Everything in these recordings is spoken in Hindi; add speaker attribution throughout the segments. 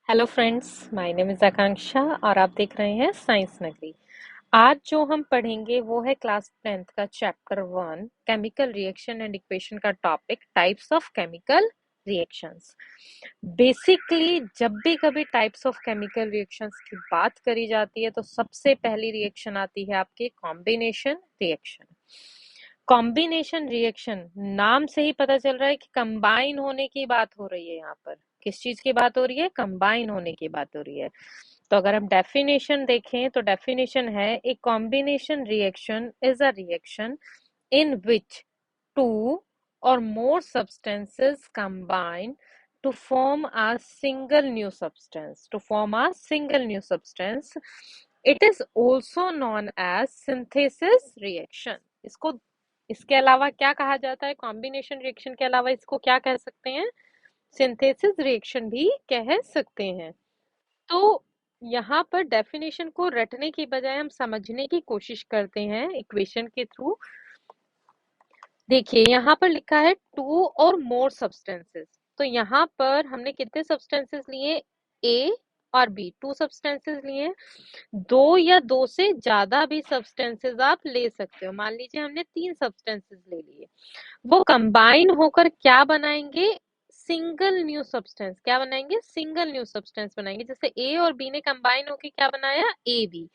Speaker 1: Hello friends, my name is Akanksha और आप देख रहे हैं साइंस नगरी। आज जो हम पढ़ेंगे वो है क्लास 10th का chapter 1 chemical reaction and equation का topic types of chemical reactions. Basically जब भी कभी टाइप्स ऑफ केमिकल रिएक्शंस की बात करी जाती है तो सबसे पहली रिएक्शन आती है आपकी कॉम्बिनेशन रिएक्शन। कॉम्बिनेशन रिएक्शन नाम से ही पता चल रहा है कि कंबाइन होने की बात हो रही है। यहाँ पर किस चीज की बात हो रही है? कंबाइन होने की बात हो रही है। तो अगर हम डेफिनेशन देखें तो डेफिनेशन है a combination reaction is a reaction in which two or more substances combine to form a single new substance. To form a single new substance, it is also known as synthesis reaction. इसको इसके अलावा क्या कहा जाता है? कॉम्बिनेशन रिएक्शन के अलावा इसको क्या कह सकते हैं? सिंथेसिस रिएक्शन भी कह सकते हैं। तो यहाँ पर डेफिनेशन को रटने की बजाय हम समझने की कोशिश करते हैं इक्वेशन के थ्रू। देखिए यहाँ पर लिखा है टू और मोर सब्सटेंसेस। तो यहाँ पर हमने कितने सब्सटेंसेस लिए? ए और बी, टू सब्सटेंसेस लिए। दो या दो से ज्यादा भी सब्सटेंसेस आप ले सकते हो। मान लीजिए हमने तीन सब्सटेंसेस ले लिए, वो कंबाइन होकर क्या बनाएंगे? Single new substance. क्या बनाएंगे? सिंगल न्यू सब्सटेंस बनाएंगे। जैसे ए और बी ने कंबाइन होकर क्या बनाया? A B.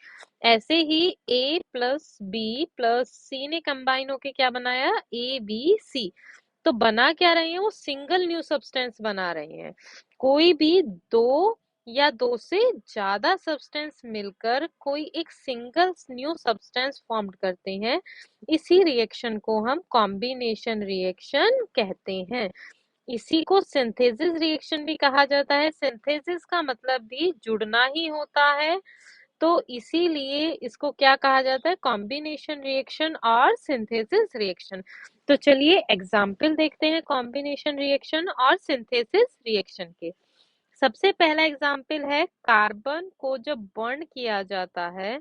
Speaker 1: ऐसे ही A plus B plus C ने कंबाइन होकर क्या बनाया? A B C. तो बना क्या रहे हैं? वो सिंगल न्यू सब्सटेंस बना रहे हैं। कोई भी दो या दो से ज्यादा सब्सटेंस मिलकर कोई एक सिंगल न्यू सब्सटेंस फॉर्म करते हैं। इसी रिएक्शन को हम कॉम्बिनेशन रिएक्शन कहते हैं। इसी को सिंथेसिस रिएक्शन भी कहा जाता है। सिंथेसिस का मतलब भी जुड़ना ही होता है, तो इसीलिए इसको क्या कहा जाता है? कॉम्बिनेशन रिएक्शन और सिंथेसिस रिएक्शन। तो चलिए एग्जाम्पल देखते हैं कॉम्बिनेशन रिएक्शन और सिंथेसिस रिएक्शन के। सबसे पहला एग्जाम्पल है, कार्बन को जब बर्न किया जाता है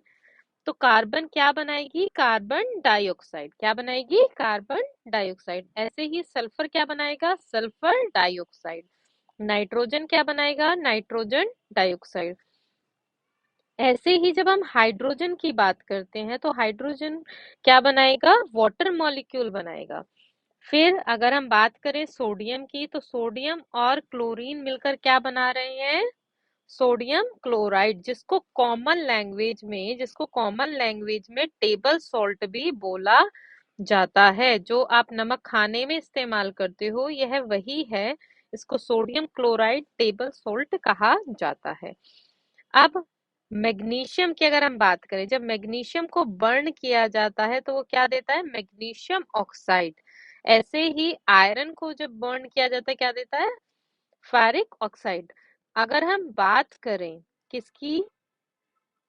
Speaker 1: तो कार्बन क्या बनाएगी? Carbon dioxide. क्या बनाएगी? Carbon dioxide. ऐसे ही सल्फर क्या बनाएगा? Sulphur dioxide. नाइट्रोजन क्या बनाएगा? Nitrogen dioxide. ऐसे ही जब हम हाइड्रोजन की बात करते हैं तो हाइड्रोजन क्या बनाएगा? वाटर मॉलिक्यूल बनाएगा। फिर अगर हम बात करें सोडियम की तो सोडियम और क्लोरीन मिलकर क्या बना रहे हैं? सोडियम क्लोराइड, जिसको कॉमन लैंग्वेज में टेबल सॉल्ट भी बोला जाता है। जो आप नमक खाने में इस्तेमाल करते हो यह वही है। इसको सोडियम क्लोराइड टेबल सॉल्ट कहा जाता है। अब मैग्नीशियम की अगर हम बात करें, जब मैग्नीशियम को बर्न किया जाता है तो वो क्या देता है? Magnesium oxide. ऐसे ही आयरन को जब बर्न किया जाता है क्या देता है? Ferric oxide. अगर हम बात करें किसकी?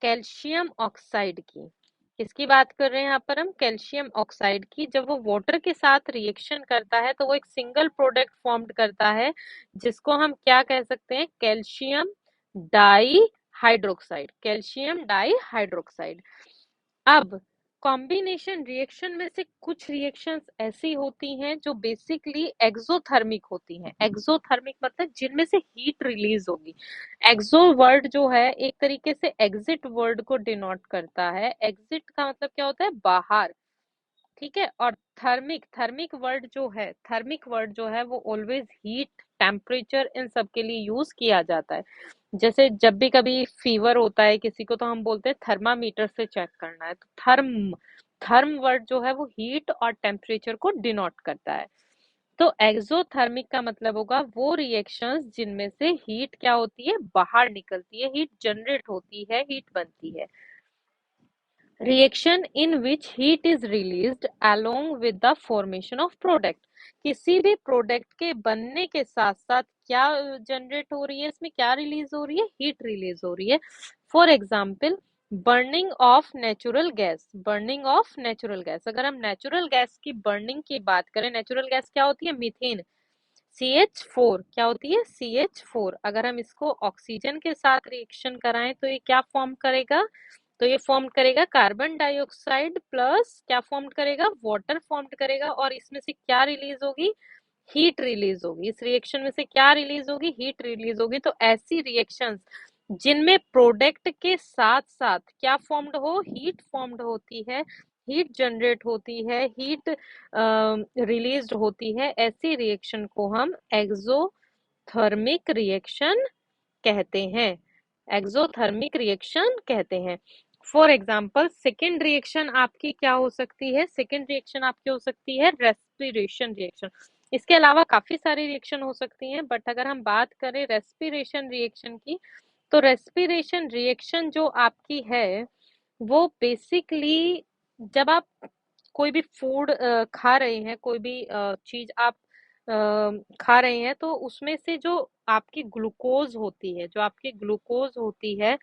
Speaker 1: कैल्शियम ऑक्साइड की। किसकी बात कर रहे हैं यहाँ पर हम? कैल्शियम ऑक्साइड की। जब वो वाटर के साथ रिएक्शन करता है तो वो एक सिंगल प्रोडक्ट फॉर्म करता है, जिसको हम क्या कह सकते हैं? Calcium di hydroxide. Calcium di hydroxide. अब कॉम्बिनेशन रिएक्शन में से कुछ रिएक्शंस ऐसी होती हैं जो बेसिकली एक्सोथर्मिक होती हैं। एक्सोथर्मिक मतलब जिनमें से हीट रिलीज होगी। एक्सो वर्ड जो है एक तरीके से एग्जिट वर्ड को डिनोट करता है। एग्जिट का मतलब क्या होता है? बाहर। ठीक है। और थर्मिक वर्ड जो है वो ऑलवेज हीट, टेम्परेचर इन सब के लिए यूज किया जाता है। जैसे जब भी कभी फीवर होता है किसी को तो हम बोलते हैं थर्मामीटर से चेक करना है। तो थर्म वर्ड जो है वो हीट और टेम्परेचर को डिनोट करता है। तो एक्सोथर्मिक का मतलब होगा वो रिएक्शंस जिनमें से हीट क्या होती है? बाहर निकलती है, हीट जनरेट होती है, हीट बनती है। Reaction in which heat is released along with the formation of product. किसी भी प्रोडक्ट के बनने के साथ साथ क्या जनरेट हो रही है? इसमें क्या रिलीज हो रही है? हीट रिलीज हो रही है। For example burning of natural gas. Burning of natural gas, अगर हम नेचुरल गैस की बर्निंग की बात करें, नेचुरल गैस क्या होती है? मीथेन। CH4 क्या होती है? CH4। अगर हम इसको ऑक्सीजन के साथ रिएक्शन कराएं तो ये क्या फॉर्म करेगा? तो ये फॉर्म करेगा कार्बन डाइऑक्साइड प्लस क्या फॉर्म करेगा? वाटर फॉर्म करेगा। और इसमें से क्या रिलीज होगी? हीट रिलीज होगी। इस रिएक्शन में से क्या रिलीज होगी? हीट रिलीज होगी। तो ऐसी रिएक्शंस जिनमें प्रोडक्ट के साथ साथ क्या फॉर्म्ड हो? हीट फॉर्म्ड होती है, हीट जनरेट होती है, हीट रिलीज होती है, ऐसी रिएक्शन को हम एक्सोथर्मिक रिएक्शन कहते हैं। एक्सोथर्मिक रिएक्शन कहते हैं। फॉर एग्जाम्पल सेकेंड रिएक्शन आपकी क्या हो सकती है? सेकेंड रिएक्शन आपकी हो सकती है रेस्पिरेशन रिएक्शन। इसके अलावा काफी सारी रिएक्शन हो सकती हैं, बट अगर हम बात करें रेस्पिरेशन रिएक्शन की, तो रेस्पिरेशन रिएक्शन जो आपकी है वो बेसिकली जब आप कोई भी फूड खा रहे हैं, कोई भी चीज आप खा रहे हैं, तो उसमें से जो आपकी ग्लूकोज होती है, जो आपकी ग्लूकोज होती है,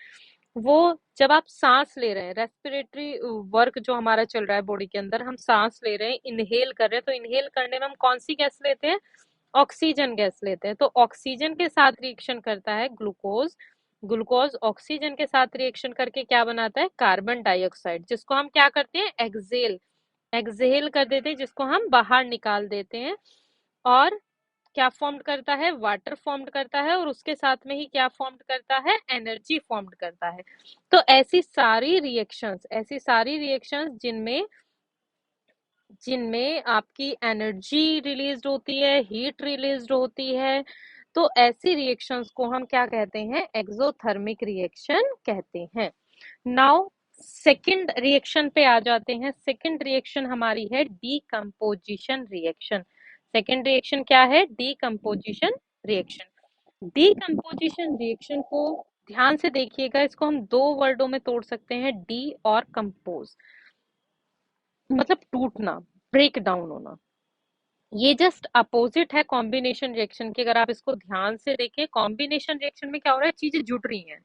Speaker 1: वो जब आप सांस ले रहे हैं, रेस्पिरेटरी वर्क जो हमारा चल रहा है बॉडी के अंदर, हम सांस ले रहे हैं, इनहेल कर रहे हैं, तो इनहेल करने में हम कौन सी गैस लेते हैं? ऑक्सीजन गैस लेते हैं। तो ऑक्सीजन के साथ रिएक्शन करता है ग्लूकोज, ग्लूकोज ऑक्सीजन के साथ रिएक्शन करके क्या बनाता है? कार्बन डाइऑक्साइड, जिसको हम क्या करते हैं? एक्सहेल कर देते हैं, जिसको हम बाहर निकाल देते हैं। और क्या फॉर्म करता है? वाटर फॉर्म करता है, और उसके साथ में ही क्या फॉर्म करता है? एनर्जी फॉर्म करता है। तो ऐसी सारी रिएक्शंस जिनमें जिनमें आपकी एनर्जी रिलीज होती है, हीट रिलीज होती है, तो ऐसी रिएक्शंस को हम क्या कहते हैं? एक्सोथर्मिक रिएक्शन कहते हैं। नाउ सेकंड रिएक्शन पे आ जाते हैं। सेकंड रिएक्शन हमारी है डीकंपोजिशन रिएक्शन। सेकंड रिएक्शन क्या है? Decomposition reaction. डीकंपोजिशन रिएक्शन को ध्यान से देखिएगा, इसको हम दो वर्डों में तोड़ सकते हैं, डी और कंपोज, मतलब टूटना, ब्रेक डाउन होना। ये जस्ट अपोजिट है कॉम्बिनेशन रिएक्शन के। अगर आप इसको ध्यान से देखें, कॉम्बिनेशन रिएक्शन में क्या हो रहा है? चीजें जुड़ रही हैं।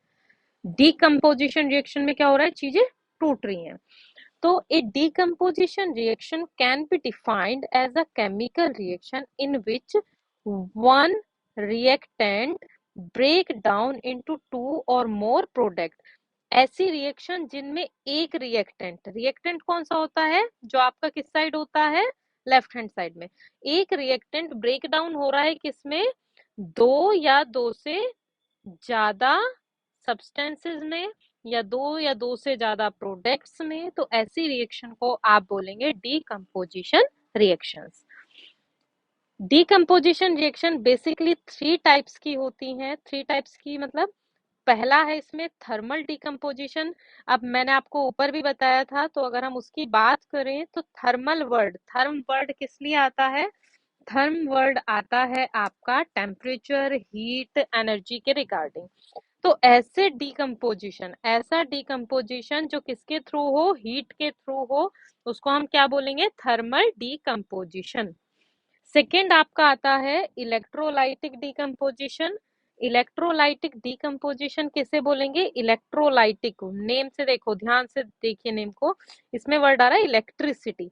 Speaker 1: डीकंपोजिशन रिएक्शन में क्या हो रहा है? चीजें टूट रही हैं। तो a decomposition reaction can be defined as a chemical reaction in which one reactant break down into two or more product। ऐसी रिएक्शन जिनमें एक रिएक्टेंट कौन सा होता है? जो आपका किस साइड होता है? लेफ्ट हैंड साइड में। एक रिएक्टेंट ब्रेक डाउन हो रहा है किसमें? दो या दो से ज्यादा सब्सटेंसेस में, या दो से ज्यादा प्रोडक्ट्स में। तो ऐसी रिएक्शन को आप बोलेंगे decomposition reactions. Decomposition reaction basically three types की होती हैं। थ्री टाइप्स की मतलब पहला है इसमें थर्मल डीकंपोजिशन। अब मैंने आपको ऊपर भी बताया था, तो अगर हम उसकी बात करें तो थर्म वर्ड किस लिए आता है? थर्म वर्ड आता है आपका टेम्परेचर, हीट, एनर्जी के रिगार्डिंग। तो ऐसा डीकंपोजिशन जो किसके थ्रू हो? हीट के थ्रू हो, उसको हम क्या बोलेंगे? Thermal decomposition. सेकेंड आपका आता है इलेक्ट्रोलाइटिक डीकंपोजिशन। इलेक्ट्रोलाइटिक डीकंपोजिशन किसे बोलेंगे? इलेक्ट्रोलाइटिक। नेम से देखो, ध्यान से देखिए नेम को, इसमें वर्ड आ रहा है इलेक्ट्रिसिटी।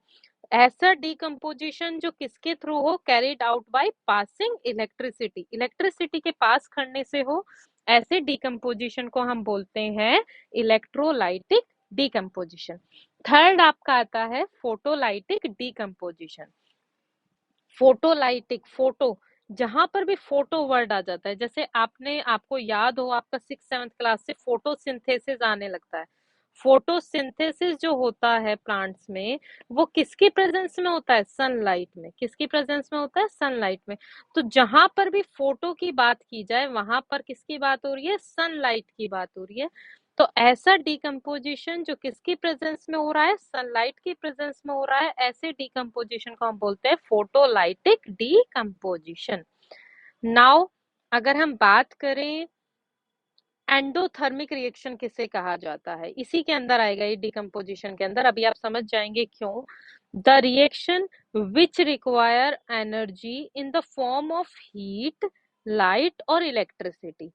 Speaker 1: ऐसा डीकंपोजिशन जो किसके थ्रू हो? Carried out by passing electricity, electricity के पास करने से हो, ऐसे डीकंपोजिशन को हम बोलते हैं इलेक्ट्रोलाइटिक डीकंपोजिशन। थर्ड आपका आता है फोटोलाइटिक डीकंपोजिशन। फोटोलाइटिक, फोटो, जहां पर भी फोटो वर्ड आ जाता है, जैसे आपको याद हो आपका 6th 7th क्लास से फोटोसिंथेसिस आने लगता है। फोटोसिंथेसिस जो होता है प्लांट्स में, वो किसकी प्रेजेंस में होता है? सनलाइट में। किसकी प्रेजेंस में होता है? सनलाइट में। तो जहां पर भी फोटो की बात की जाए, वहां पर किसकी बात हो रही है? सनलाइट की बात हो रही है। तो ऐसा डीकंपोजिशन जो किसकी प्रेजेंस में हो रहा है? सनलाइट की प्रेजेंस में हो रहा है, ऐसे डीकंपोजिशन को हम बोलते हैं फोटोलाइटिक डीकंपोजिशन। नाउ अगर हम बात करें एंडोथर्मिक रिएक्शन किसे कहा जाता है, इसी के अंदर आएगा ये डीकंपोजिशन के अंदर। अभी आप समझ जाएंगे क्यों। The reaction which require energy in the form of heat, light और इलेक्ट्रिसिटी।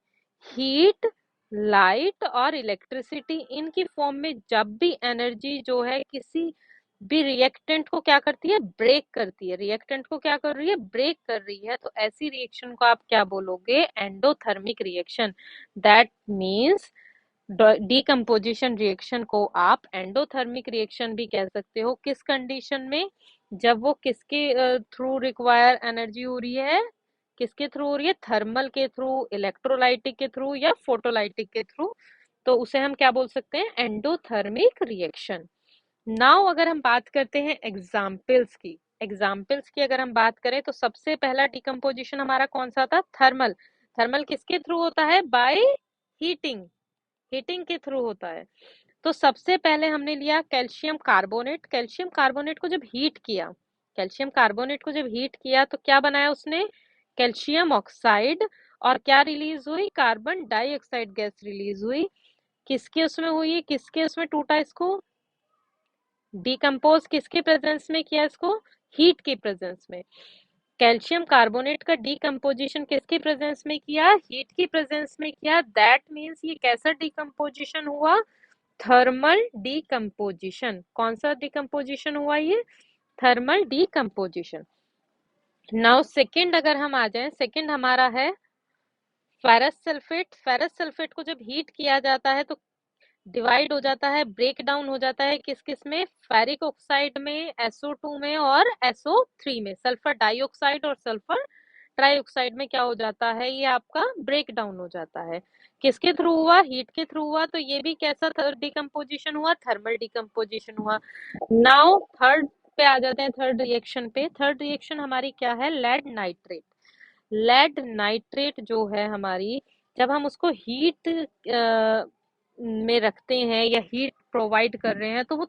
Speaker 1: हीट, लाइट और इलेक्ट्रिसिटी, इनकी फॉर्म में जब भी एनर्जी जो है किसी भी रिएक्टेंट को क्या करती है? ब्रेक करती है। रिएक्टेंट को क्या कर रही है? ब्रेक कर रही है। तो ऐसी रिएक्शन को आप क्या बोलोगे? Endothermic reaction. That means decomposition reaction को आप एंडोथर्मिक रिएक्शन भी कह सकते हो। किस कंडीशन में? जब वो किसके थ्रू रिक्वायर एनर्जी हो रही है, किसके थ्रू हो रही है, थर्मल के थ्रू, इलेक्ट्रोलाइटिक के थ्रू या फोटोलाइटिक के थ्रू, तो उसे हम क्या बोल सकते हैं, एंडोथर्मिक रिएक्शन। नाउ अगर हम बात करते हैं एग्जाम्पल्स की अगर हम बात करें तो सबसे पहला डिकम्पोजिशन हमारा कौन सा था, थर्मल। थर्मल किसके थ्रू होता है, बाय हीटिंग, हीटिंग के थ्रू होता है। तो सबसे पहले हमने लिया कैल्शियम कार्बोनेट। कैल्शियम कार्बोनेट को जब हीट किया, कैल्शियम कार्बोनेट को जब हीट किया तो क्या बनाया उसने, कैल्शियम ऑक्साइड, और क्या रिलीज हुई, कार्बन डाइऑक्साइड गैस रिलीज हुई। किसके उसमें हुई, किसके उसमें टूटा इसको, डिकम्पोज किसके प्रेजेंस में किया इसको, हीट के प्रेजेंस में। कैल्शियम कार्बोनेट का डिकम्पोजिशन किसके प्रेजेंस में किया, हीट की प्रेजेंस में किया। दैट मीन्स ये कैसा डिकम्पोजिशन हुआ, थर्मल डिकम्पोजिशन। कौन सा डिकम्पोजिशन हुआ, ये थर्मल डिकम्पोजिशन। नाउ सेकंड अगर हम आ जाएं, सेकंड हमारा है फेरस सल्फेट। फेरस सल्फेट को जब हीट किया जाता है तो डिवाइड हो जाता है, ब्रेक डाउन हो जाता है किस किस में, फेरिक ऑक्साइड में, SO2 में और SO3 में। सल्फर डाइऑक्साइड और सल्फर ट्राइऑक्साइड में क्या हो जाता है, ये आपका ब्रेक डाउन हो जाता है। किसके थ्रू हुआ, हीट के थ्रू हुआ। तो ये भी कैसा डिकम्पोजिशन हुआ, थर्मल डिकम्पोजिशन हुआ। नाउ थर्ड पे आ जाते हैं, थर्ड रिएक्शन पे। थर्ड रिएक्शन हमारी क्या है, लेड नाइट्रेट। लेड नाइट्रेट जो है हमारी, जब हम उसको हीट में रखते हैं या हीट प्रोवाइड कर रहे हैं तो वो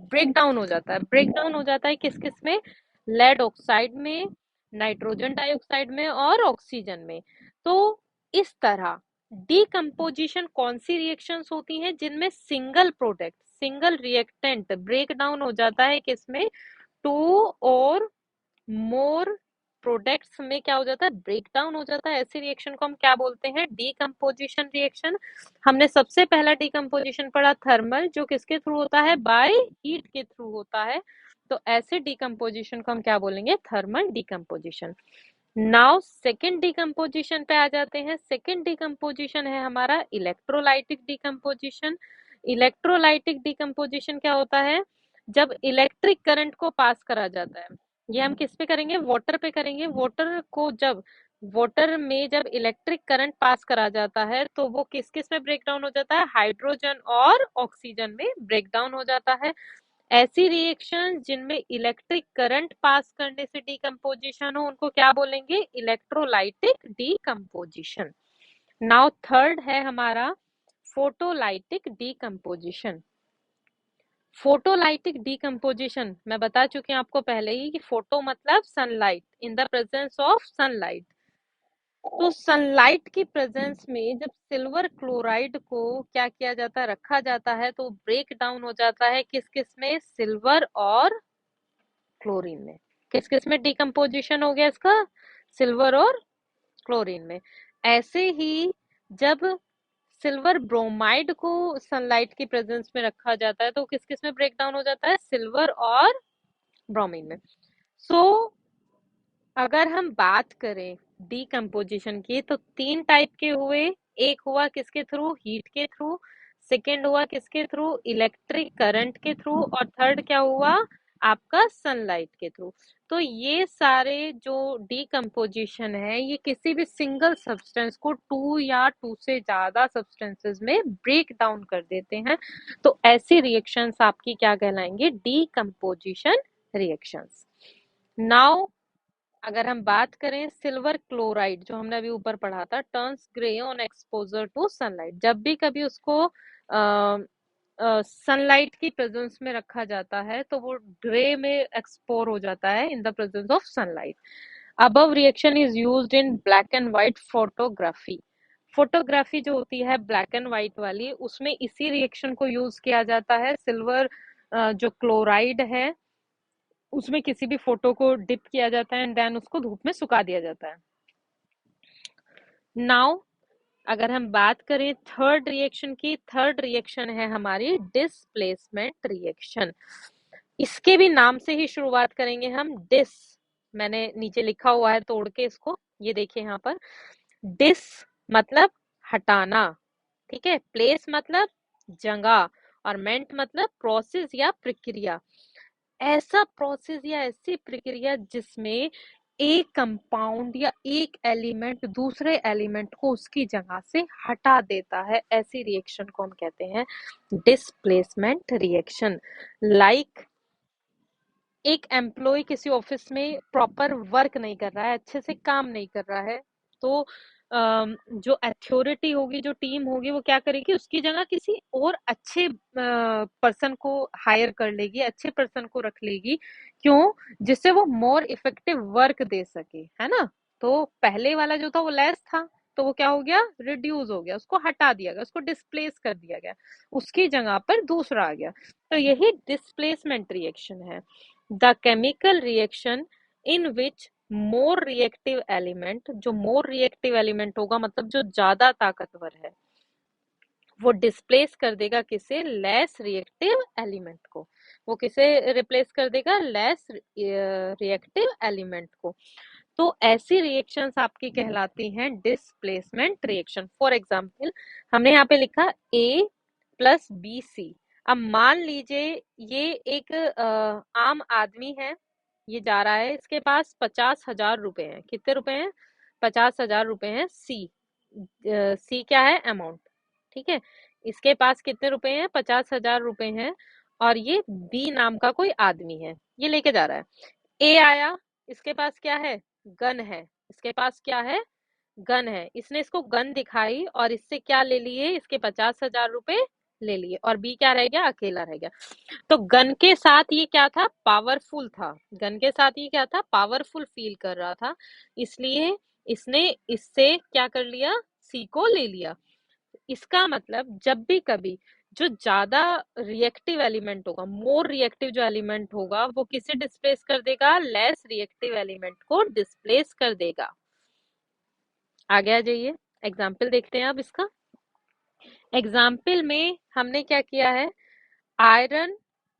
Speaker 1: ब्रेक डाउन हो जाता है। ब्रेक डाउन हो जाता है किस किस में, लेड ऑक्साइड में, नाइट्रोजन डाइऑक्साइड में और ऑक्सीजन में। तो इस तरह डीकम्पोजिशन कौन सी रिएक्शंस होती हैं, जिनमें single product, single reactant break down हो जाता है किसमें, टू और मोर प्रोडक्ट्स में क्या हो जाता है, ब्रेक डाउन हो जाता है। ऐसी रिएक्शन को हम क्या बोलते हैं, डीकम्पोजिशन रिएक्शन। हमने सबसे पहला डीकम्पोजिशन पढ़ा थर्मल, जो किसके थ्रू होता है, बाय हीट के थ्रू होता है। तो ऐसे डीकम्पोजिशन को हम क्या बोलेंगे, thermal decomposition. Now second decomposition पे आ जाते हैं। सेकेंड डीकम्पोजिशन है हमारा इलेक्ट्रोलाइटिक डीकम्पोजिशन। इलेक्ट्रोलाइटिक डीकम्पोजिशन क्या होता है, जब इलेक्ट्रिक करंट को पास करा जाता है। ये हम किस पे करेंगे, वाटर पे करेंगे। वाटर को जब, वाटर में जब इलेक्ट्रिक करंट पास करा जाता है तो वो किस किस में ब्रेक डाउन हो जाता है, हाइड्रोजन और ऑक्सीजन में ब्रेक डाउन हो जाता है। ऐसी रिएक्शन जिनमें इलेक्ट्रिक करंट पास करने से डीकम्पोजिशन हो उनको क्या बोलेंगे, इलेक्ट्रोलाइटिक डीकम्पोजिशन। नाउ थर्ड है हमारा फोटोलाइटिक डीकम्पोजिशन। फोटोलाइटिक डीकम्पोजिशन मैं बता चुकी हूँ आपको पहले ही कि फोटो मतलब sunlight, in the presence of sunlight. तो सनलाइट की प्रेजेंस में जब सिल्वर क्लोराइड को क्या किया जाता है, रखा जाता है, तो ब्रेक डाउन हो जाता है किस किस में, सिल्वर और क्लोरीन में। किस किस में डिकम्पोजिशन हो गया इसका, सिल्वर और क्लोरीन में। ऐसे ही जब सिल्वर ब्रोमाइड को सनलाइट की प्रेजेंस में रखा जाता है तो किस किस में ब्रेक डाउन हो जाता है, सिल्वर और ब्रोमीन में। सो अगर हम बात करें डीकम्पोजिशन की तो तीन टाइप के हुए। एक हुआ किसके थ्रू, हीट के थ्रू। सेकेंड हुआ किसके थ्रू, इलेक्ट्रिक करंट के थ्रू। और थर्ड क्या हुआ, आपका सनलाइट के थ्रू। तो ये सारे जो डीकम्पोजिशन है ये किसी भी सिंगल सब्सटेंस को टू या टू से ज्यादा सब्सटेंसेस में ब्रेक डाउन कर देते हैं। तो ऐसी रिएक्शंस आपकी क्या कहलाएंगे, डीकम्पोजिशन रिएक्शंस। नाउ अगर हम बात करें सिल्वर क्लोराइड, जो हमने अभी ऊपर पढ़ा था, turns grey on exposure to sunlight. जब भी कभी उसको सनलाइट की प्रेजेंस में रखा जाता है तो वो ग्रे में एक्सपोर हो जाता है in the presence of sunlight. Above reaction is used in black and white photography. Photography जो होती है ब्लैक एंड व्हाइट वाली, उसमें इसी रिएक्शन को यूज किया जाता है। सिल्वर जो क्लोराइड है उसमें किसी भी फोटो को डिप किया जाता है एंड देन उसको धूप में सुखा दिया जाता है। नाउ अगर हम बात करें थर्ड रिएक्शन की, थर्ड रिएक्शन है हमारी डिस्प्लेसमेंट रिएक्शन। इसके भी नाम से ही शुरुआत करेंगे हम। डिस, मैंने नीचे लिखा हुआ है तोड़ के इसको, ये देखिए यहाँ पर। डिस मतलब हटाना, ठीक है। प्लेस मतलब जगह, और मेंट मतलब प्रोसेस या प्रक्रिया। ऐसा प्रोसेस या ऐसी प्रक्रिया जिसमें एक कंपाउंड या एक एलिमेंट दूसरे एलिमेंट को उसकी जगह से हटा देता है, ऐसी रिएक्शन को हम कहते हैं डिस्प्लेसमेंट रिएक्शन। लाइक एक एम्प्लॉय किसी ऑफिस में प्रॉपर वर्क नहीं कर रहा है, अच्छे से काम नहीं कर रहा है, तो जो अथॉरिटी होगी, जो टीम होगी, वो क्या करेगी, उसकी जगह किसी और अच्छे पर्सन को हायर कर लेगी, अच्छे पर्सन को रख लेगी। क्यों? जिससे वो मोर इफेक्टिव वर्क दे सके, है ना। तो पहले वाला जो था वो लेस था, तो वो क्या हो गया, रिड्यूस हो गया, उसको हटा दिया गया, उसको डिस्प्लेस कर दिया गया, उसकी जगह पर दूसरा आ गया। तो यही डिस्प्लेसमेंट रिएक्शन है। The chemical reaction in which more reactive element, जो मोर रिएक्टिव एलिमेंट होगा मतलब जो ज्यादा ताकतवर है, वो डिस्प्लेस कर देगा किसे, लेस रिएक्टिव एलिमेंट को। वो किसे रिप्लेस कर देगा, लेस रिएक्टिव एलिमेंट को। तो ऐसी रिएक्शंस आपकी कहलाती हैं डिस्प्लेसमेंट रिएक्शन। फॉर एग्जांपल हमने यहाँ पे लिखा ए प्लस बी सी। अब मान लीजिए ये एक आम आदमी है, ये जा रहा है, इसके पास 50,000 रुपए हैं। कितने रुपए हैं? 50,000 रुपए हैं। सी क्या है, अमाउंट, ठीक है। इसके पास कितने रुपए हैं? 50,000 रुपए हैं। और ये बी नाम का कोई आदमी है, ये लेके जा रहा है। ए आया, इसके पास क्या है, गन है। इसके पास क्या है, गन है। इसने इसको गन दिखाई और इससे क्या ले लिए, इसके 50,000 रुपए ले लिए, और बी क्या रह गया, अकेला रह गया। तो गन के साथ ये क्या था, पावरफुल था। गन के साथ ये क्या था, पावरफुल फील कर रहा था, इसलिए इसने इससे क्या कर लिया, सी को ले लिया। इसका मतलब जब भी कभी जो ज्यादा रिएक्टिव एलिमेंट होगा, मोर रिएक्टिव जो एलिमेंट होगा, वो किसे डिस्प्लेस कर देगा, लेस रिएक्टिव एलिमेंट को डिस्प्लेस कर देगा। आगे आ जाइए, एग्जाम्पल देखते हैं अब इसका। एग्जाम्पल में हमने क्या किया है, आयरन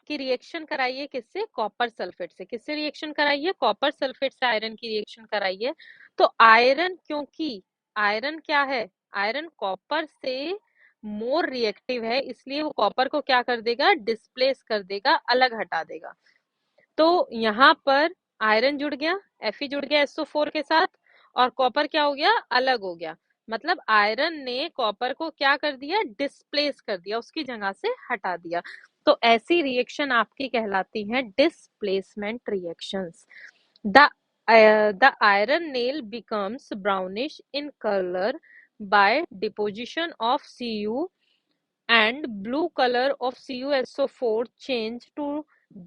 Speaker 1: की रिएक्शन कराइए किससे, कॉपर सल्फेट से। किससे रिएक्शन कराइए, कॉपर सल्फेट से आयरन की रिएक्शन कराइए। तो आयरन, क्योंकि आयरन क्या है, आयरन कॉपर से मोर रिएक्टिव है, इसलिए वो कॉपर को क्या कर देगा, डिस्प्लेस कर देगा, अलग हटा देगा। तो यहाँ पर आयरन जुड़ गया, Fe जुड़ गया SO4 के साथ, और कॉपर क्या हो गया, अलग हो गया। मतलब आयरन ने कॉपर को क्या कर दिया, डिस्प्लेस कर दिया, उसकी जगह से हटा दिया। तो ऐसी रिएक्शन आपकी कहलाती है displacement reactions. The the iron nail becomes brownish in color by deposition of Cu, and blue color of CuSO4 change to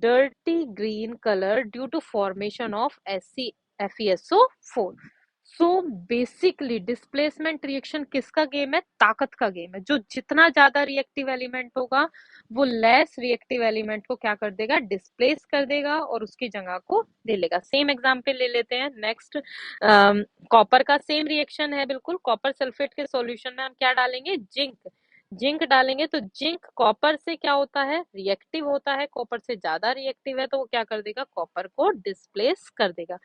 Speaker 1: dirty green color due to formation of FeSO4. So basically displacement reaction किसका गेम है, ताकत का गेम है। जो जितना ज्यादा रिएक्टिव एलिमेंट होगा, वो लेस रिएक्टिव एलिमेंट को क्या कर देगा, डिस्प्लेस कर देगा और उसकी जगह को ले लेगा। सेम एग्जांपल ले लेते हैं नेक्स्ट। कॉपर का सेम रिएक्शन है बिल्कुल। कॉपर सल्फेट के सॉल्यूशन में हम क्या डालेंगे, जिंक। जिंक डालेंगे तो जिंक कॉपर से क्या होता है, रिएक्टिव होता है। कॉपर से ज्यादा रिएक्टिव है, तो वो क्या कर देगा, कॉपर को डिस्प्लेस कर देगा।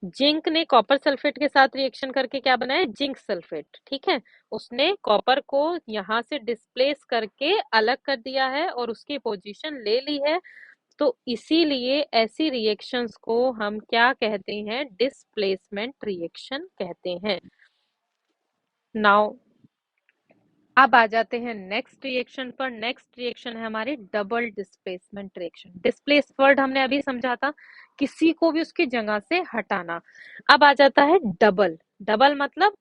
Speaker 1: जिंक ने कॉपर सल्फेट के साथ रिएक्शन करके क्या बनाया, जिंक सल्फेट, ठीक है। उसने कॉपर को यहाँ से डिस्प्लेस करके अलग कर दिया है और उसकी पोजीशन ले ली है। तो इसीलिए ऐसी रिएक्शंस को हम क्या कहते हैं, डिस्प्लेसमेंट रिएक्शन कहते हैं। नाउ अब आ जाते हैं नेक्स्ट रिएक्शन पर। नेक्स्ट रिएक्शन है हमारी double displacement reaction. Displace word हमने अभी समझा था, किसी को भी उसकी जगह से हटाना। अब आ जाता है डबल। डबल मतलब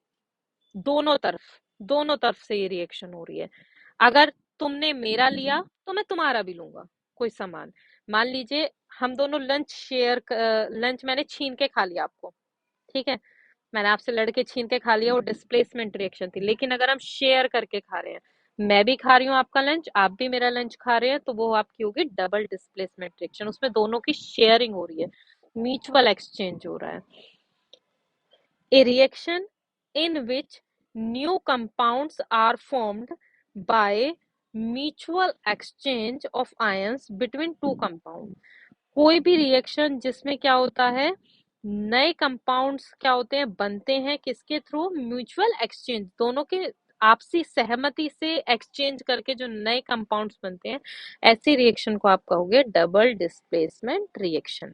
Speaker 1: दोनों तरफ से ये रिएक्शन हो रही है। अगर तुमने मेरा लिया तो मैं तुम्हारा भी लूंगा कोई सामान। मान लीजिए हम दोनों लंच मैंने छीन के खा लिया आपको, ठीक है। मैंने आपसे लड़के छीन के खा लिया, वो डिस्प्लेसमेंट रिएक्शन थी। लेकिन अगर हम शेयर करके खा रहे हैं, मैं भी खा रही हूँ आपका लंच, आप भी मेरा लंच खा रहे हैं, तो वो आपकी होगी डबल डिस्प्लेसमेंट रिएक्शन। उसमें दोनों की शेयरिंग हो रही है, म्यूचुअल एक्सचेंज हो रहा है। A reaction in which new compounds are formed by mutual exchange of ions between two compounds। कोई भी रिएक्शन जिसमें क्या होता है, नए कंपाउंड्स क्या होते हैं, बनते हैं किसके थ्रू, म्यूचुअल एक्सचेंज। दोनों के आपसी सहमति से एक्सचेंज करके जो नए कंपाउंड्स बनते हैं, ऐसी रिएक्शन को आप कहोगे डबल डिस्प्लेसमेंट रिएक्शन।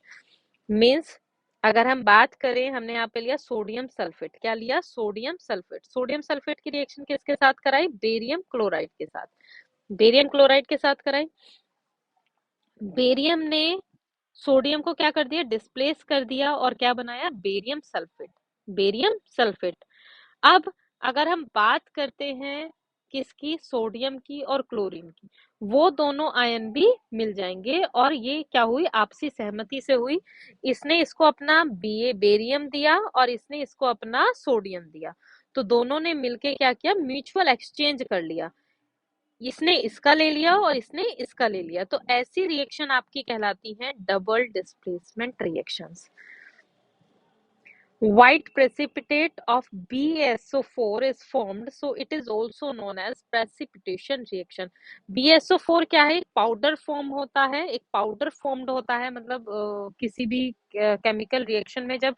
Speaker 1: मीन्स अगर हम बात करें, हमने यहाँ पे लिया सोडियम सल्फेट, क्या लिया? Sodium sulphate. सोडियम सल्फेट की रिएक्शन किसके साथ कराई? बेरियम क्लोराइड के साथ। बेरियम क्लोराइड के साथ कराई। बेरियम ने सोडियम को क्या कर दिया? डिस्प्लेस कर दिया और क्या बनाया? Barium sulphate. Barium sulphate. अब अगर हम बात करते हैं किसकी? सोडियम की और क्लोरीन की, वो दोनों आयन भी मिल जाएंगे और ये क्या हुई? आपसी सहमति से हुई। इसने इसको अपना बेरियम दिया और इसने इसको अपना सोडियम दिया, तो दोनों ने मिलके क्या किया? म्यूचुअल एक्सचेंज कर लिया। इसने इसका ले लिया और इसने इसका ले लिया, तो ऐसी रिएक्शन आपकी कहलाती है double displacement reactions. White precipitate of BSO4 is formed, so it is also known as precipitation reaction. BSO4 क्या है? एक पाउडर फॉर्म होता है, एक पाउडर फॉर्म्ड होता है, मतलब किसी भी केमिकल रिएक्शन में जब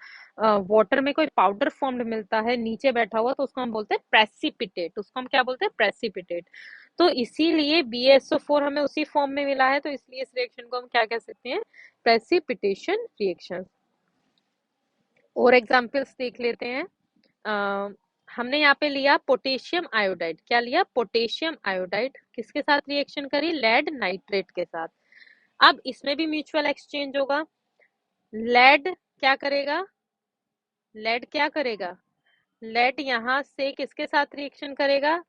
Speaker 1: वाटर में कोई पाउडर फॉर्म्ड मिलता है नीचे बैठा हुआ, तो उसको हम बोलते हैं प्रेसिपिटेट। उसको हम क्या बोलते हैं? प्रेसिपिटेट। तो इसीलिए BSO4 हमें उसी फॉर्म में मिला है, तो इसलिए इस रिएक्शन को हम क्या कह सकते हैं? Precipitation reaction. और एग्जाम्पल्स देख लेते हैं। हमने यहाँ पे लिया पोटेशियम आयोडाइड। क्या लिया? Potassium iodide. किसके साथ रिएक्शन करी? लेड नाइट्रेट के साथ। अब इसमें भी म्यूचुअल एक्सचेंज होगा। लेड क्या करेगा? लेड क्या करेगा? लेड यहां से किसके साथ रिएक्शन करेगा?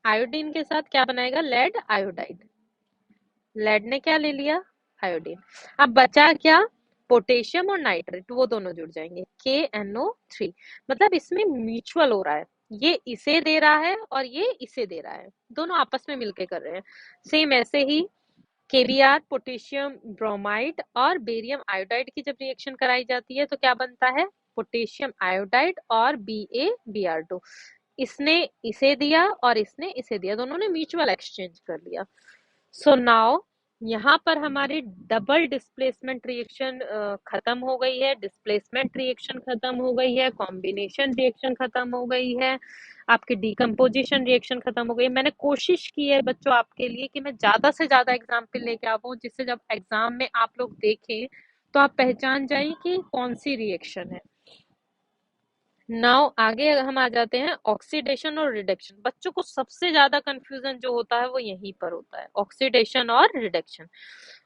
Speaker 1: आयोडीन के साथ। क्या बनाएगा? Lead iodide. लेड ने क्या ले लिया? आयोडीन। अब बचा क्या? पोटेशियम और नाइट्रेट, वो दोनों जुड़ जाएंगे, KNO3। मतलब इसमें म्यूचुअल हो रहा है, ये इसे दे रहा है और ये इसे दे रहा है, दोनों आपस में मिलके कर रहे हैं। सेम ऐसे ही KBr, पोटेशियम ब्रोमाइड और बेरियम आयोडाइड की जब रिएक्शन कराई जाती है तो क्या बनता है? पोटेशियम आयोडाइड और BaBr2। इसने इसे दिया और इसने इसे दिया, दोनों ने म्यूचुअल एक्सचेंज कर लिया। सो नाउ यहाँ पर हमारी डबल डिस्प्लेसमेंट रिएक्शन खत्म हो गई है, डिस्प्लेसमेंट रिएक्शन खत्म हो गई है, कॉम्बिनेशन रिएक्शन खत्म हो गई है, आपकी डिकम्पोजिशन रिएक्शन खत्म हो गई। मैंने कोशिश की है बच्चों आपके लिए कि मैं ज्यादा से ज्यादा एग्जाम्पल लेके आ पाऊँ, जिससे जब एग्जाम में आप लोग देखें तो आप पहचान जाए कि कौन सी रिएक्शन है। नाउ आगे हम आ जाते हैं ऑक्सीडेशन और रिडक्शन। बच्चों को सबसे ज्यादा कंफ्यूजन जो होता है वो यहीं पर होता है, ऑक्सीडेशन और रिडक्शन।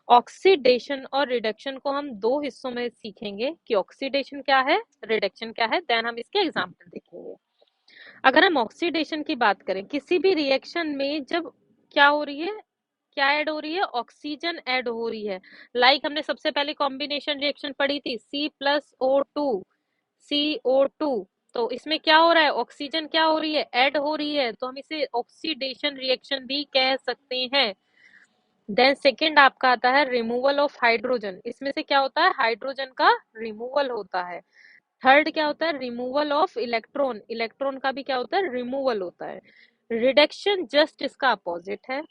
Speaker 1: ऑक्सीडेशन और रिडक्शन को हम दो हिस्सों में सीखेंगे कि ऑक्सीडेशन क्या है, रिडक्शन क्या है, देन हम इसके एग्जाम्पल देखेंगे। अगर हम ऑक्सीडेशन की बात करें, किसी भी रिएक्शन में जब क्या हो रही है? क्या ऐड हो रही है? ऑक्सीजन ऐड हो रही है। लाइक हमने सबसे पहले कॉम्बिनेशन रिएक्शन पढ़ी थी, C+O2 CO2। तो इसमें क्या हो रहा है? ऑक्सीजन क्या हो रही है? ऐड हो रही है, तो हम इसे ऑक्सीडेशन रिएक्शन भी कह सकते हैं। देन सेकेंड आपका आता है रिमूवल ऑफ हाइड्रोजन। इसमें से क्या होता है? हाइड्रोजन का रिमूवल होता है। थर्ड क्या होता है? Removal of electron. इलेक्ट्रॉन का भी क्या होता है? रिमूवल होता है। रिडक्शन जस्ट इसका अपोजिट है।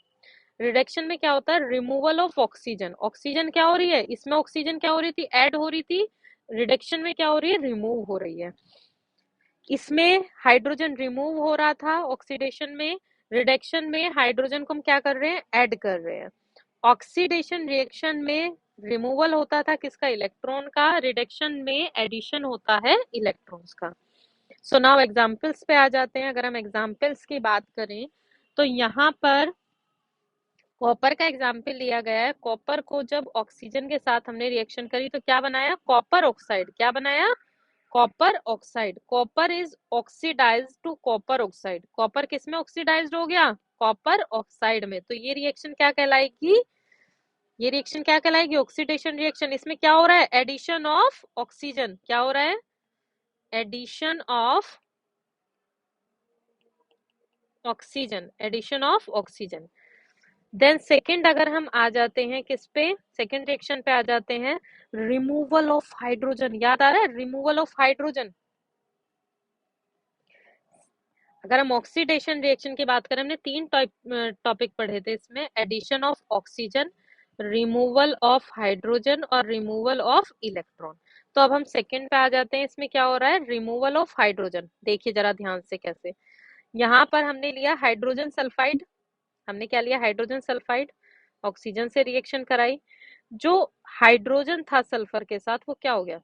Speaker 1: रिडक्शन में क्या होता है? Removal of oxygen. ऑक्सीजन क्या हो रही है? इसमें ऑक्सीजन क्या हो रही थी? ऐड हो रही थी। रिडक्शन में क्या हो रही है? रिमूव हो रही है। इसमें हाइड्रोजन रिमूव हो रहा था ऑक्सीडेशन में, रिडक्शन में हाइड्रोजन को हम क्या कर रहे हैं? ऐड कर रहे हैं। ऑक्सीडेशन रिएक्शन में रिमूवल होता था किसका? इलेक्ट्रॉन का। रिडक्शन में एडिशन होता है इलेक्ट्रॉन्स का। सो नाउ एग्जांपल्स पे आ जाते हैं। अगर हम एग्जांपल्स की बात करें तो यहाँ पर कॉपर का एग्जाम्पल लिया गया है। कॉपर को जब ऑक्सीजन के साथ हमने रिएक्शन करी तो क्या बनाया? Copper oxide. क्या बनाया? Copper oxide. Copper is oxidised to copper oxide. Copper किस में ऑक्सीडाइज्ड हो गया? कॉपर ऑक्साइड में। तो ये रिएक्शन क्या कहलाएगी? ये रिएक्शन क्या कहलाएगी? Oxidation reaction. इसमें क्या हो रहा है? Addition of oxygen. क्या हो रहा है? Addition of oxygen. Addition of oxygen. Then second अगर हम आ जाते हैं किस पे? सेकंड रिएक्शन पे आ जाते हैं, रिमूवल ऑफ हाइड्रोजन। याद आ रहा है? Removal of hydrogen. अगर हम ऑक्सीडेशन रिएक्शन की बात करें, हमने तीन टॉपिक पढ़े थे इसमें, addition of oxygen, removal of hydrogen और रिमूवल ऑफ इलेक्ट्रॉन। तो अब हम सेकंड पे आ जाते हैं। इसमें क्या हो रहा है? Removal of hydrogen. देखिए जरा ध्यान से कैसे। यहाँ पर हमने लिया हाइड्रोजन सल्फाइड, हमने क्या लिया, हाइड्रोजन सल्फाइड, ऑक्सीजन से रिएक्शन कराई, जो हाइड्रोजन था सल्फर के साथ वो क्या हो गया,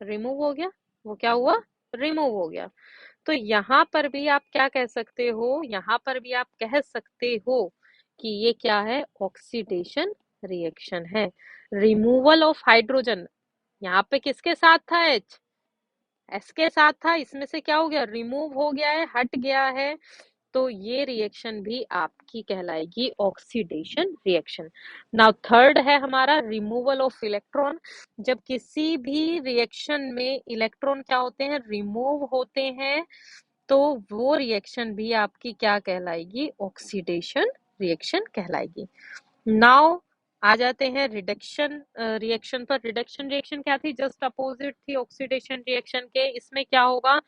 Speaker 1: रिमूव हो गया, वो क्या हुआ, रिमूव हो गया। तो यहाँ पर भी आप क्या कह सकते हो, यहाँ पर भी आप कह सकते हो कि ये क्या है, ऑक्सीडेशन रिएक्शन है, रिमूवल ऑफ हाइड्रोजन। यहाँ पे किसके साथ था, एच, एस के साथ था, इसमें से क्या हो गया, रिमूव हो गया है, हट गया है, तो ये रिएक्शन भी आपकी कहलाएगी ऑक्सीडेशन रिएक्शन। नाउ थर्ड है हमारा रिमूवल ऑफ इलेक्ट्रॉन। जब किसी भी रिएक्शन में इलेक्ट्रॉन क्या होते हैं, रिमूव होते हैं, तो वो रिएक्शन भी आपकी क्या कहलाएगी, ऑक्सीडेशन रिएक्शन कहलाएगी। नाउ आ जाते हैं रिडक्शन रिएक्शन पर। रिडक्शन रिएक्शन क्या थी, जस्ट अपोजिट थी ऑक्सीडेशन रिएक्शन के। इसमें क्या होगा,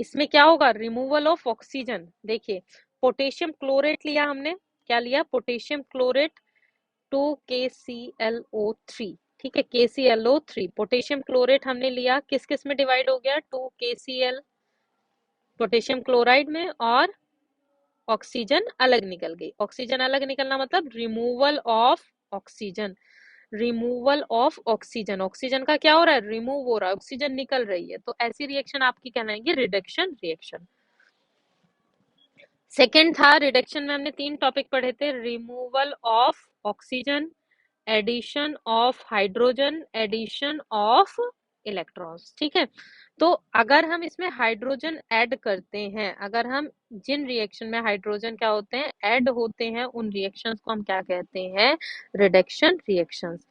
Speaker 1: इसमें क्या होगा, रिमूवल ऑफ ऑक्सीजन। देखिए पोटेशियम क्लोरेट लिया हमने, क्या लिया, पोटेशियम क्लोरेट 2KClO3, ठीक है, KClO3 पोटेशियम क्लोरेट हमने लिया, किस किस में डिवाइड हो गया, 2KCl पोटेशियम क्लोराइड में, और ऑक्सीजन अलग निकल गई। ऑक्सीजन अलग निकलना मतलब removal of oxygen, removal of oxygen, oxygen का क्या हो रहा है, रिमूव हो रहा है, ऑक्सीजन निकल रही है, तो ऐसी रिएक्शन आपकी कहलाएंगी रिडक्शन रिएक्शन। सेकेंड था, रिडक्शन में हमने तीन टॉपिक पढ़े थे, removal of oxygen, addition of hydrogen, addition of electrons, ठीक है। तो अगर हम इसमें हाइड्रोजन ऐड करते हैं, अगर हम जिन रिएक्शन में हाइड्रोजन क्या होते हैं, ऐड होते हैं, उन रिएक्शंस को हम क्या कहते हैं, रिडक्शन रिएक्शंस।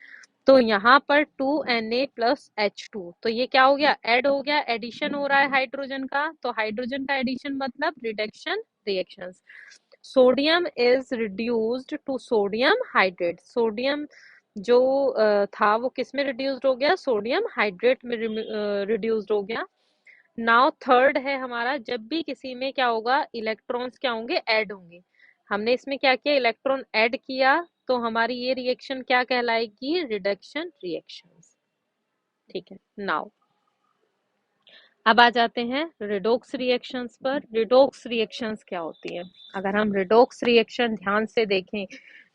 Speaker 1: तो यहाँ पर 2Na प्लस H2, तो ये क्या हो गया, ऐड हो गया, एडिशन हो रहा है हाइड्रोजन का, तो हाइड्रोजन का एडिशन मतलब reduction reactions. Sodium is reduced to sodium hydrate, sodium जो था वो किस में रिड्यूस्ड हो गया, सोडियम हाइड्रेट में रिड्यूस्ड हो गया। नाउ थर्ड है हमारा, जब भी किसी में क्या होगा, इलेक्ट्रॉन्स क्या होंगे, ऐड होंगे, हमने इसमें क्या किया, इलेक्ट्रॉन ऐड किया, तो हमारी ये रिएक्शन क्या कहलाएगी, रिडक्शन रिएक्शंस, ठीक है। नाउ अब आ जाते हैं रिडोक्स रिएक्शंस पर। रिडोक्स रिएक्शंस क्या होती है, अगर हम रिडोक्स रिएक्शन ध्यान से देखें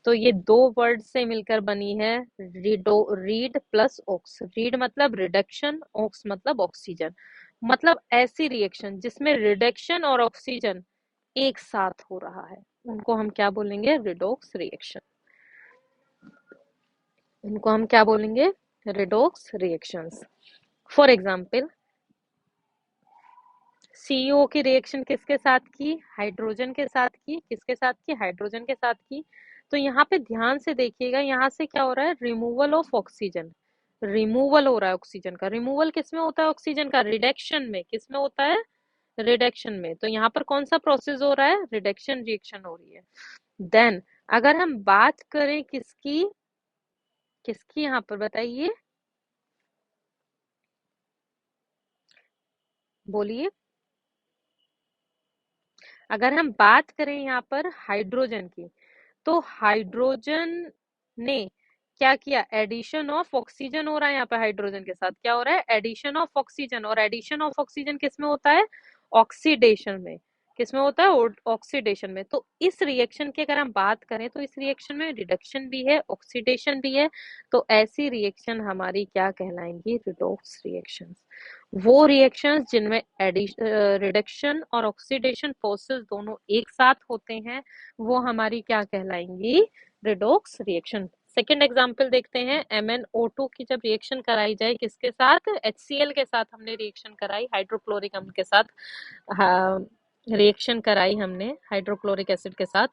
Speaker 1: तो ये दो वर्ड से मिलकर बनी है, रीड प्लस ऑक्स। रीड मतलब रिडक्शन, ऑक्स मतलब ऑक्सीजन, मतलब ऐसी रिएक्शन जिसमें रिडक्शन और ऑक्सीजन एक साथ हो रहा है, उनको हम क्या बोलेंगे, रिडोक्स रिएक्शन, उनको हम क्या बोलेंगे, redox reactions. For example CEO की रिएक्शन किसके साथ की, हाइड्रोजन के साथ की, किसके साथ की, हाइड्रोजन के साथ की। तो यहाँ पे ध्यान से देखिएगा, यहाँ से क्या हो रहा है, रिमूवल ऑफ ऑक्सीजन, रिमूवल हो रहा है ऑक्सीजन का। रिमूवल किसमें होता है ऑक्सीजन का, रिडक्शन में, किसमें होता है, रिडक्शन में। तो यहाँ पर कौन सा प्रोसेस हो रहा है, रिडक्शन रिएक्शन हो रही है। देन अगर हम बात करें किसकी, किसकी यहाँ पर बताइए, बोलिए। अगर हम बात करें यहाँ पर हाइड्रोजन की, तो हाइड्रोजन ने क्या किया, एडिशन ऑफ ऑक्सीजन हो रहा है, यहाँ पे हाइड्रोजन के साथ क्या हो रहा है, एडिशन ऑफ ऑक्सीजन, और एडिशन ऑफ ऑक्सीजन किस में होता है, ऑक्सीडेशन में, किसमें होता है, ऑक्सीडेशन में। तो इस रिएक्शन की अगर हम बात करें तो इस रिएक्शन में रिडक्शन भी है, ऑक्सीडेशन भी है, तो ऐसी रिएक्शन हमारी क्या कहलाएंगी, रिडोक्स रिएक्शंस। वो रिएक्शंस जिनमें रिडक्शन और ऑक्सीडेशन प्रोसेस दोनों एक साथ होते हैं, वो हमारी क्या कहलाएंगी, रिडोक्स रिएक्शन। सेकेंड एग्जाम्पल देखते हैं, MnO2 की जब रिएक्शन कराई जाए किसके साथ, HCl के साथ हमने रिएक्शन कराई, हाइड्रोक्लोरिक अम्ल के साथ रिएक्शन कराई हमने हाइड्रोक्लोरिक एसिड के साथ।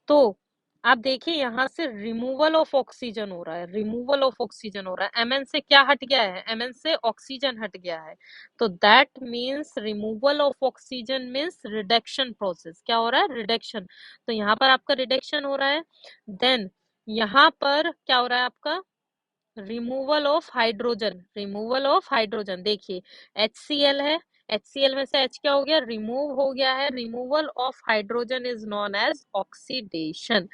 Speaker 1: तो आप देखिए यहाँ से रिमूवल ऑफ ऑक्सीजन हो रहा है, रिमूवल ऑफ ऑक्सीजन हो रहा है, Mn से क्या हट गया है, Mn से ऑक्सीजन हट गया है, तो that means removal of oxygen means reduction process, क्या हो रहा है, रिडक्शन। तो यहाँ पर आपका रिडक्शन हो रहा है। देन यहाँ पर क्या हो रहा है आपका, removal of hydrogen, removal of hydrogen, देखिए HCl है, HCl में से H क्या हो गया, रिमूव हो गया है, removal of hydrogen is known as oxidation.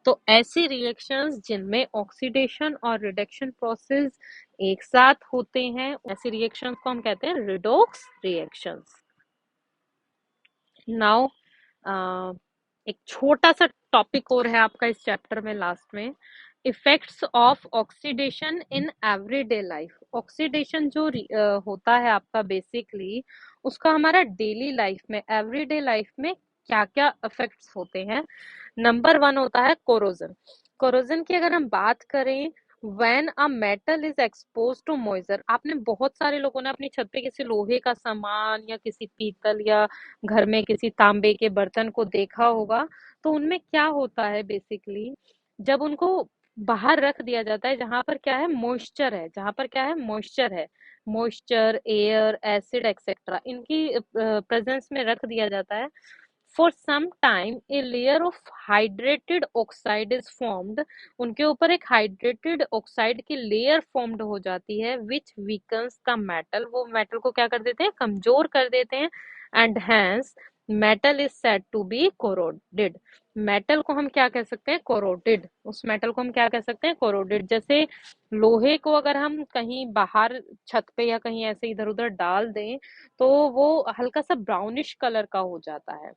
Speaker 1: तो ऐसी रिएक्शंस जिनमें ऑक्सीडेशन और रिडक्शन प्रोसेस एक साथ होते हैं, ऐसी रिएक्शंस को हम कहते हैं रिडोक्स रिएक्शंस। नाउ एक छोटा सा टॉपिक और है आपका इस चैप्टर में लास्ट में, effects of oxidation in everyday life. Oxidation जो होता है आपका बेसिकली, उसका हमारा डेली लाइफ में, एवरीडे लाइफ में क्या क्या इफेक्ट्स होते हैं। नंबर वन होता है कोरोजन। कोरोजन की अगर हम बात करें, when a metal is expose to moisture, आपने बहुत सारे लोगों ने अपनी छत पे किसी लोहे का सामान या किसी पीतल या घर में किसी तांबे के बर्तन को देखा होगा, तो उनमें क्या होता है बेसिकली, जब उनको बाहर रख दिया जाता है जहां पर क्या है, मॉइस्चर है, जहां पर क्या है, मॉइस्चर है, मॉइस्चर, एयर, एसिड एक्सेट्रा, इनकी प्रेजेंस में रख दिया जाता है, for some time a layer of hydrated oxide is formed, उनके ऊपर एक हाइड्रेटेड ऑक्साइड की लेयर फॉर्म्ड हो जाती है, which weakens the metal, वो मेटल को क्या कर देते हैं, कमजोर कर देते हैं, and hence metal is said to be corroded। Metal को हम क्या कह सकते हैं, कोरोडेड, उस मेटल को हम क्या कह सकते हैं, कोरोडेड। जैसे लोहे को अगर हम कहीं बाहर छत पे या कहीं ऐसे इधर उधर डाल दें, तो वो हल्का सा ब्राउनिश कलर का हो जाता है,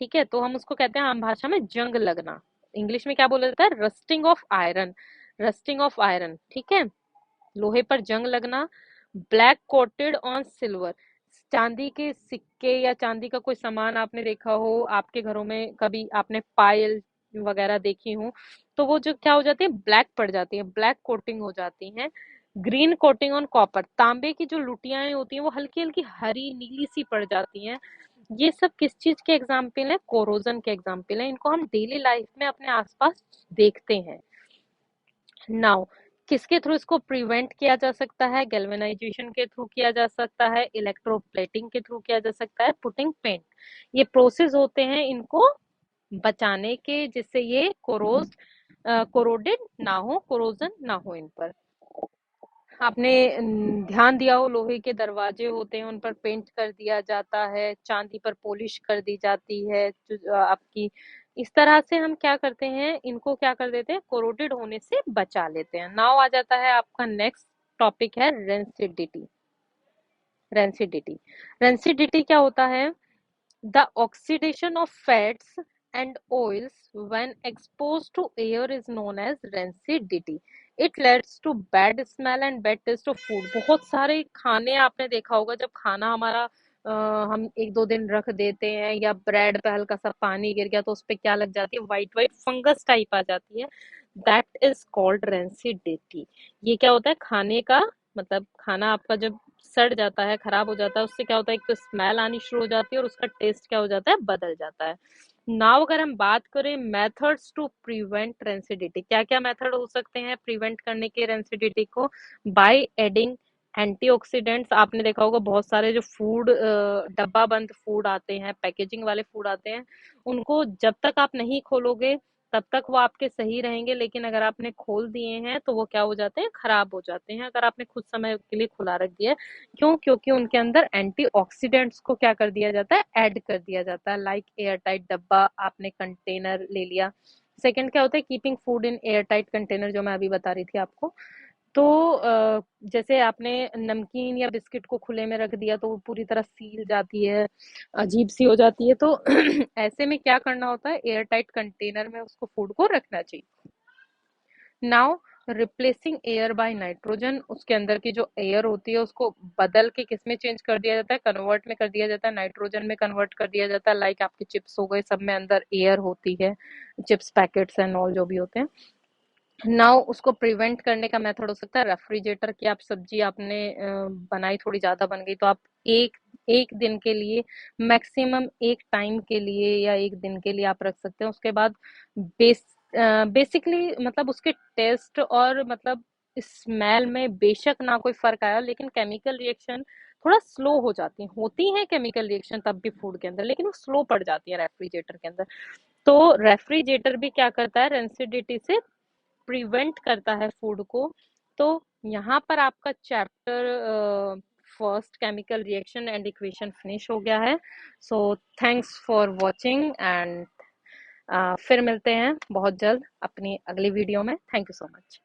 Speaker 1: ठीक है, तो हम उसको कहते हैं आम भाषा में जंग लगना। इंग्लिश में क्या बोला जाता है, rusting of iron, rusting of iron, ठीक है, लोहे पर जंग लगना। ब्लैक कोटेड ऑन सिल्वर, चांदी के सिक्के या चांदी का कोई सामान आपने देखा हो, आपके घरों में कभी आपने पायल वगैरह देखी हो, तो वो जो क्या हो जाती है, ब्लैक पड़ जाती है, ब्लैक कोटिंग हो जाती है। ग्रीन कोटिंग ऑन कॉपर, तांबे की जो लुटियाएं होती हैं वो हल्की हल्की हरी नीली सी पड़ जाती हैं। ये सब किस चीज के एग्जाम्पल है, कोरोजन के एग्जाम्पल है, इनको हम डेली लाइफ में अपने आसपास देखते हैं। नाउ किसके थ्रू इसको प्रिवेंट किया जा सकता है, गैल्वेनाइजेशन के थ्रू किया जा सकता है, इलेक्ट्रोप्लेटिंग के थ्रू किया जा सकता है, पुटिंग पेंट, ये प्रोसेस होते हैं इनको बचाने के, जिससे ये कोरोडेड ना हो, कोरोजन ना हो इन पर। आपने ध्यान दिया हो, लोहे के दरवाजे होते हैं उन पर पेंट कर दिया जाता है, चांदी पर पॉलिश कर दी जाती है, आपकी इस तरह से हम क्या करते हैं, इनको क्या कर देते हैं, कोरोडेड होने से बचा लेते हैं। नाउ आ जाता है आपका नेक्स्ट टॉपिक है रेंसिडिटी। रेंसिडिटी, रेंसिडिटी क्या होता है, the oxidation of fats and oils when exposed to air is known as rancidity. It leads to bad smell and bad taste of food। बहुत सारे खाने आपने देखा होगा, जब खाना हमारा हम एक दो दिन रख देते हैं या ब्रेड पे हल्का सा पानी गिर गया तो उस पे क्या लग जाती है, वाइट वाइट फंगस टाइप आ जाती है, दैट इज कॉल्ड रेंसिडिटी। ये क्या होता है, खाने का मतलब खाना आपका जब सड़ जाता है, खराब हो जाता है, उससे क्या होता है, एक तो स्मेल आनी शुरू हो जाती है और उसका टेस्ट क्या हो जाता है, बदल जाता है। नाउ अगर हम बात करें मेथड्स टू प्रिवेंट रेंसिडिटी, क्या क्या मेथड हो सकते हैं प्रिवेंट करने के रेंसिडिटी को, बाय एडिंग एंटीऑक्सीडेंट्स। आपने देखा होगा बहुत सारे जो फूड डब्बा बंद फूड आते हैं, पैकेजिंग वाले फूड आते हैं, उनको जब तक आप नहीं खोलोगे तब तक वो आपके सही रहेंगे, लेकिन अगर आपने खोल दिए हैं तो वो क्या हो जाते हैं, खराब हो जाते हैं, अगर आपने कुछ समय के लिए खुला रख दिया है। क्यों, क्योंकि उनके अंदर एंटीऑक्सीडेंट्स को क्या कर दिया जाता है, ऐड कर दिया जाता है। लाइक एयर टाइट डब्बा, आपने कंटेनर ले लिया। सेकंड क्या होता है, keeping food in air tight container, जो मैं अभी बता रही थी आपको। तो जैसे आपने नमकीन या बिस्किट को खुले में रख दिया तो वो पूरी तरह सील जाती है, अजीब सी हो जाती है, तो ऐसे में क्या करना होता है, एयर टाइट कंटेनर में उसको फूड को रखना चाहिए। Now replacing air by nitrogen, उसके अंदर की जो एयर होती है उसको बदल के किस में चेंज कर दिया जाता है, कन्वर्ट में कर दिया जाता है, नाइट्रोजन में कन्वर्ट कर दिया जाता है। लाइक आपके चिप्स हो गए, सब में अंदर एयर होती है, चिप्स पैकेट्स एंड ऑल जो भी होते हैं। नाउ उसको प्रिवेंट करने का मेथड हो सकता है रेफ्रिजरेटर, की आप सब्जी आपने बनाई, थोड़ी ज्यादा बन गई, तो आप एक एक दिन के लिए, मैक्सिमम एक टाइम के लिए या एक दिन के लिए आप रख सकते हैं। उसके बाद बेस बेसिकली मतलब उसके टेस्ट और मतलब स्मेल में बेशक ना कोई फर्क आया, लेकिन केमिकल रिएक्शन थोड़ा स्लो हो जाती है, होती है केमिकल रिएक्शन तब भी फूड के अंदर, लेकिन वो स्लो पड़ जाती है रेफ्रिजरेटर के अंदर। तो रेफ्रिजरेटर भी क्या करता है, रेंसिडिटी से प्रिवेंट करता है फूड को। तो यहाँ पर आपका chapter first chemical reaction and equation finish हो गया है। So thanks for watching and फिर मिलते हैं बहुत जल्द अपनी अगली वीडियो में। Thank you so much.